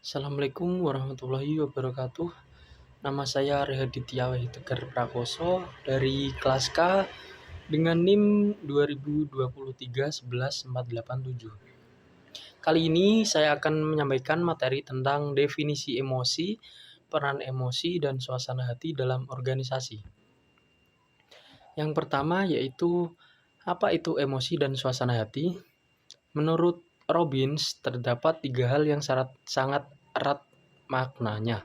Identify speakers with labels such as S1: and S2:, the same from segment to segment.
S1: Assalamualaikum warahmatullahi wabarakatuh. Nama saya Rehaditya Tegar Prakoso dari kelas K dengan NIM 2023 11 487. Kali ini saya akan menyampaikan materi tentang definisi emosi, peran emosi, dan suasana hati dalam organisasi. Yang pertama yaitu apa itu emosi dan suasana hati? Menurut Robbins, terdapat 3 hal yang sangat erat maknanya.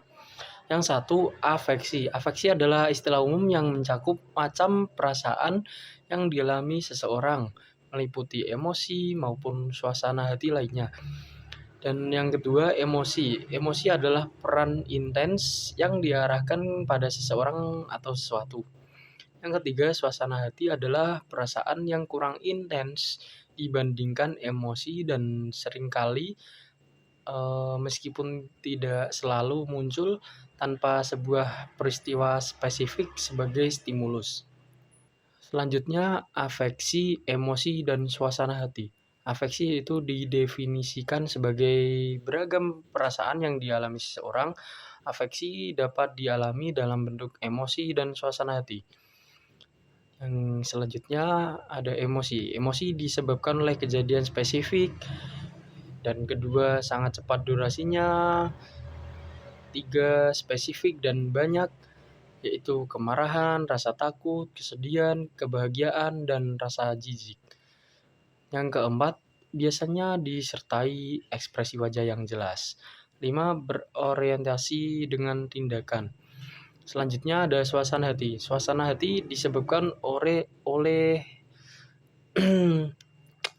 S1: Yang satu, afeksi. Afeksi adalah istilah umum yang mencakup macam perasaan yang dialami seseorang, meliputi emosi maupun suasana hati lainnya. Dan yang kedua, emosi. Emosi adalah peran intens yang diarahkan pada seseorang atau sesuatu. Yang ketiga, suasana hati adalah perasaan yang kurang intens dibandingkan emosi dan seringkali meskipun tidak selalu muncul tanpa sebuah peristiwa spesifik sebagai stimulus. Selanjutnya, afeksi, emosi, dan suasana hati. Afeksi itu didefinisikan sebagai beragam perasaan yang dialami seseorang. Afeksi dapat dialami dalam bentuk emosi dan suasana hati. Yang selanjutnya ada emosi. Emosi disebabkan oleh kejadian spesifik, dan kedua sangat cepat durasinya, 3 spesifik dan banyak, yaitu kemarahan, rasa takut, kesedihan, kebahagiaan, dan rasa jijik. Yang keempat, biasanya disertai ekspresi wajah yang jelas. 5. Berorientasi dengan tindakan. Selanjutnya ada suasana hati. Suasana hati disebabkan oleh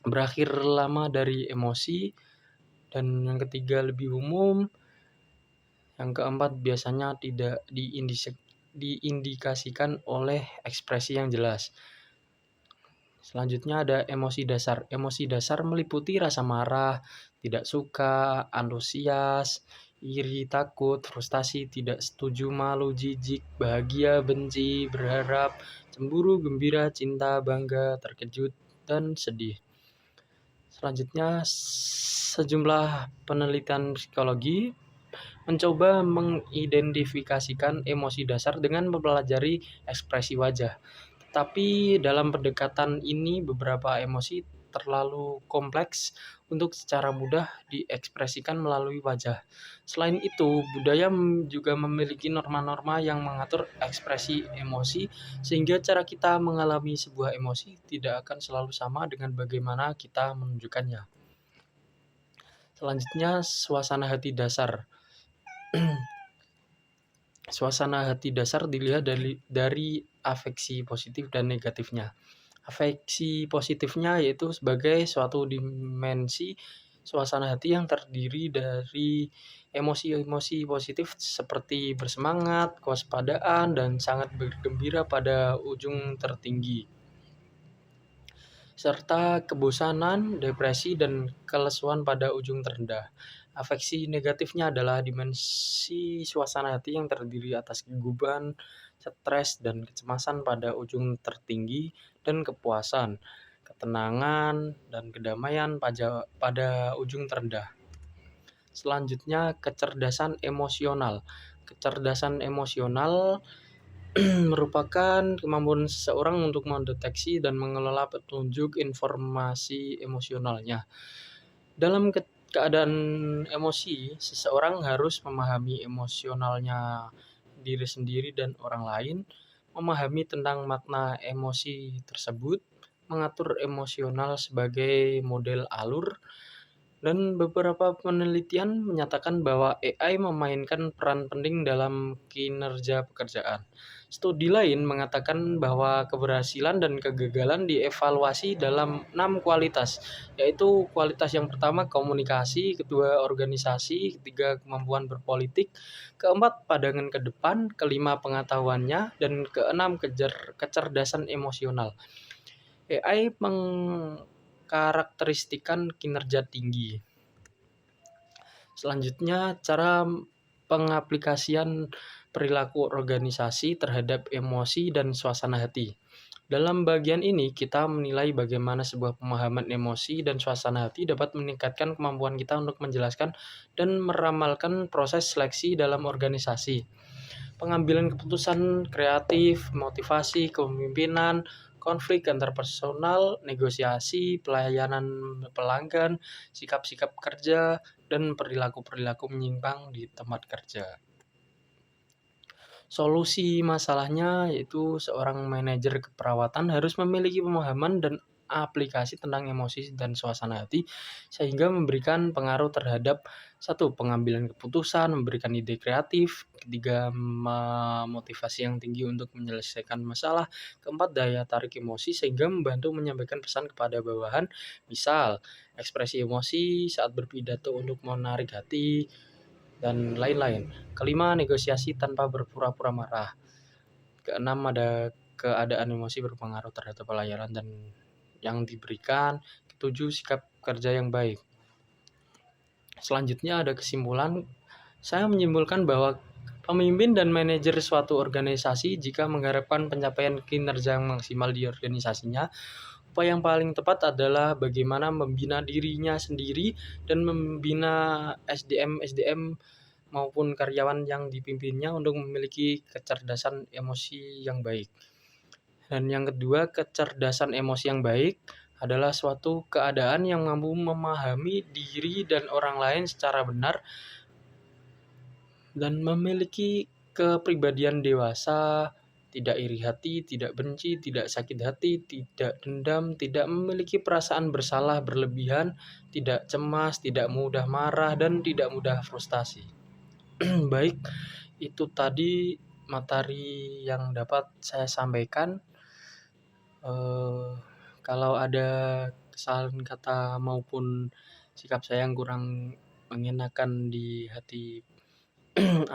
S1: berakhir lama dari emosi, dan yang ketiga lebih umum. Yang keempat biasanya tidak diindikasikan oleh ekspresi yang jelas. Selanjutnya ada emosi dasar. Emosi dasar meliputi rasa marah, tidak suka, antusias, iri, takut, frustasi, tidak setuju, malu, jijik, bahagia, benci, berharap, cemburu, gembira, cinta, bangga, terkejut, dan sedih. Selanjutnya, sejumlah penelitian psikologi mencoba mengidentifikasikan emosi dasar dengan mempelajari ekspresi wajah. Tetapi dalam pendekatan ini beberapa emosi terlalu kompleks untuk secara mudah diekspresikan melalui wajah. Selain itu, budaya juga memiliki norma-norma yang mengatur ekspresi emosi, sehingga cara kita mengalami sebuah emosi tidak akan selalu sama dengan bagaimana kita menunjukkannya. Selanjutnya, suasana hati dasar. Suasana hati dasar dilihat dari afeksi positif dan negatifnya. Afeksi positifnya yaitu sebagai suatu dimensi suasana hati yang terdiri dari emosi-emosi positif seperti bersemangat, kewaspadaan, dan sangat bergembira pada ujung tertinggi, serta kebosanan, depresi, dan kelesuan pada ujung terendah. Afeksi negatifnya adalah dimensi suasana hati yang terdiri atas keguguran, stres, dan kecemasan pada ujung tertinggi, dan kepuasan, ketenangan, dan kedamaian pada ujung terendah. Selanjutnya, kecerdasan emosional. Kecerdasan emosional merupakan kemampuan seseorang untuk mendeteksi dan mengelola petunjuk informasi emosionalnya. Dalam keadaan emosi, seseorang harus memahami emosionalnya diri sendiri dan orang lain, memahami tentang makna emosi tersebut, mengatur emosional sebagai model alur, dan beberapa penelitian menyatakan bahwa AI memainkan peran penting dalam kinerja pekerjaan. Studi lain mengatakan bahwa keberhasilan dan kegagalan dievaluasi dalam 6 kualitas, yaitu kualitas yang pertama komunikasi, kedua organisasi, ketiga kemampuan berpolitik, keempat pandangan ke depan, kelima pengetahuannya, dan keenam kecerdasan emosional. AI mengkarakteristikan kinerja tinggi. Selanjutnya, cara pengaplikasian perilaku organisasi terhadap emosi dan suasana hati. Dalam bagian ini, kita menilai bagaimana sebuah pemahaman emosi dan suasana hati dapat meningkatkan kemampuan kita untuk menjelaskan dan meramalkan proses seleksi dalam organisasi. Pengambilan keputusan kreatif, motivasi, kepemimpinan, konflik antar personal, negosiasi, pelayanan pelanggan, sikap-sikap kerja, dan perilaku-perilaku menyimpang di tempat kerja. Solusi masalahnya yaitu seorang manajer keperawatan harus memiliki pemahaman dan aplikasi tentang emosi dan suasana hati sehingga memberikan pengaruh terhadap satu pengambilan keputusan, memberikan ide kreatif, ketiga motivasi yang tinggi untuk menyelesaikan masalah, keempat daya tarik emosi sehingga membantu menyampaikan pesan kepada bawahan, misal ekspresi emosi saat berpidato untuk menarik hati, dan lain-lain. Kelima, negosiasi tanpa berpura-pura marah. Keenam, ada keadaan emosi berpengaruh terhadap pelayanan dan yang diberikan. Ketujuh, sikap kerja yang baik. Selanjutnya ada kesimpulan. Saya menyimpulkan bahwa pemimpin dan manajer suatu organisasi jika mengharapkan pencapaian kinerja yang maksimal di organisasinya, upaya yang paling tepat adalah bagaimana membina dirinya sendiri dan membina SDM maupun karyawan yang dipimpinnya untuk memiliki kecerdasan emosi yang baik. Dan yang kedua, kecerdasan emosi yang baik adalah suatu keadaan yang mampu memahami diri dan orang lain secara benar dan memiliki kepribadian dewasa, tidak iri hati, tidak benci, tidak sakit hati, tidak dendam, tidak memiliki perasaan bersalah berlebihan, tidak cemas, tidak mudah marah, dan tidak mudah frustasi. Baik, itu tadi materi yang dapat saya sampaikan. Eh, Kalau ada kesalahan kata maupun sikap saya yang kurang mengenakan di hati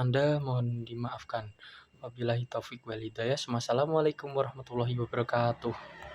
S1: Anda, mohon dimaafkan. Wabillahi taufik wal hidayah. Wassalamualaikum warahmatullahi wabarakatuh.